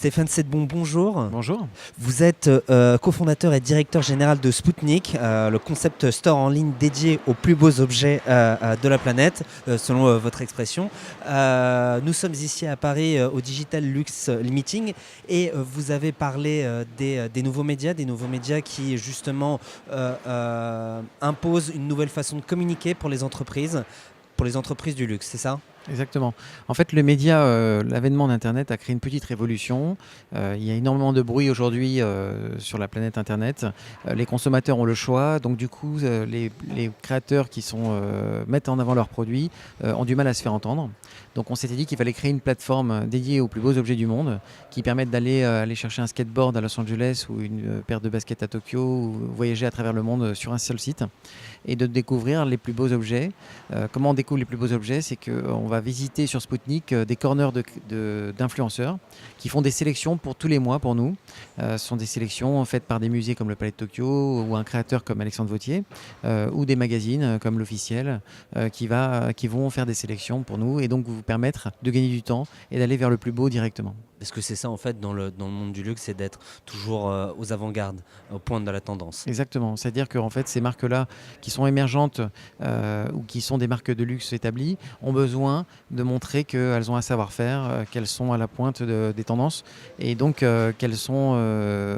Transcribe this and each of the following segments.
Stéphane Sedbon, bonjour. Bonjour. Vous êtes cofondateur et directeur général de Spoutnik, le concept store en ligne dédié aux plus beaux objets de la planète, selon votre expression. Nous sommes ici à Paris au Digital Luxe Meeting et vous avez parlé des nouveaux médias qui justement imposent une nouvelle façon de communiquer pour les entreprises du luxe, c'est ça ? Exactement. En fait, le média, l'avènement d'Internet a créé une petite révolution. Il y a énormément de bruit aujourd'hui sur la planète Internet. Les consommateurs ont le choix, donc du coup, les créateurs qui mettent en avant leurs produits ont du mal à se faire entendre. Donc on s'était dit qu'il fallait créer une plateforme dédiée aux plus beaux objets du monde, qui permettent aller chercher un skateboard à Los Angeles ou une paire de baskets à Tokyo, ou voyager à travers le monde sur un seul site, et de découvrir les plus beaux objets. Comment on découvre les plus beaux objets? C'est qu'on va visiter sur Spoutnik des corners d'influenceurs qui font des sélections pour tous les mois pour nous. Ce sont des sélections faites par des musées comme le Palais de Tokyo ou un créateur comme Alexandre Vauthier ou des magazines comme l'Officiel qui vont faire des sélections pour nous et donc vous permettre de gagner du temps et d'aller vers le plus beau directement. Parce que c'est ça en fait dans le monde du luxe, c'est d'être toujours aux avant-gardes, au point de la tendance. Exactement, c'est-à-dire que en fait, ces marques-là qui sont émergentes ou qui sont des marques de luxe établies ont besoin de montrer qu'elles ont un savoir-faire, qu'elles sont à la pointe des tendances et donc qu'elles sont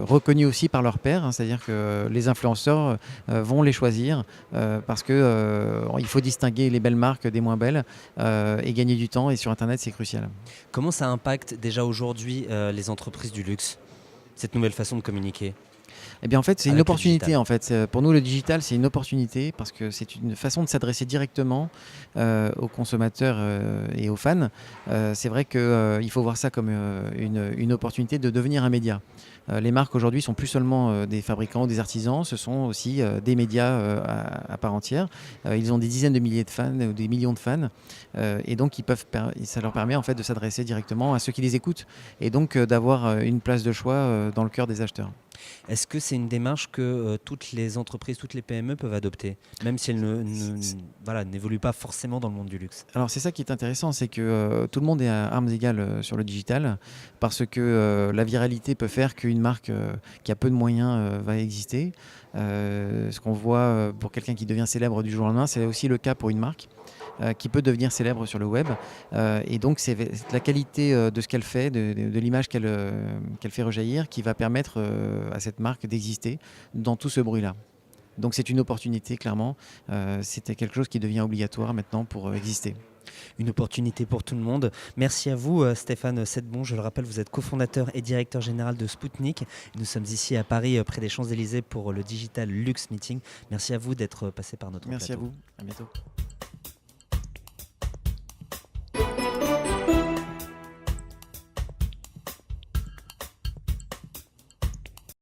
reconnues aussi par leurs pairs, hein, c'est-à-dire que les influenceurs vont les choisir parce qu'il faut distinguer les belles marques des moins belles et gagner du temps et sur Internet c'est crucial. Comment ça impacte déjà aujourd'hui les entreprises du luxe, cette nouvelle façon de communiquer? Eh bien en fait c'est une Avec le opportunité digital. en fait. Pour nous le digital c'est une opportunité parce que c'est une façon de s'adresser directement aux consommateurs et aux fans. C'est vrai qu'il faut voir ça comme une opportunité de devenir un média. Les marques aujourd'hui sont plus seulement des fabricants ou des artisans, ce sont aussi des médias à part entière. Ils ont des dizaines de milliers de fans ou des millions de fans et donc ça leur permet en fait de s'adresser directement à ceux qui les écoutent et donc d'avoir une place de choix dans le cœur des acheteurs. Est-ce que c'est une démarche que toutes les entreprises, toutes les PME peuvent adopter, même si elles n'évoluent pas forcément dans le monde du luxe? Alors c'est ça qui est intéressant, c'est que tout le monde est à armes égales sur le digital parce que la viralité peut faire qu'une marque qui a peu de moyens va exister. Ce qu'on voit pour quelqu'un qui devient célèbre du jour au lendemain, c'est aussi le cas pour une marque qui peut devenir célèbre sur le web. Et donc c'est la qualité de ce qu'elle fait, de l'image qu'elle fait rejaillir qui va permettre à cette marque d'exister dans tout ce bruit-là. Donc c'est une opportunité, clairement. C'était quelque chose qui devient obligatoire maintenant pour exister. Une opportunité pour tout le monde. Merci à vous Stéphane Sedbon. Je le rappelle, vous êtes cofondateur et directeur général de Spoutnik. Nous sommes ici à Paris, près des Champs-Élysées pour le Digital Luxe Meeting. Merci à vous d'être passé par notre plateau. Merci à vous. À bientôt.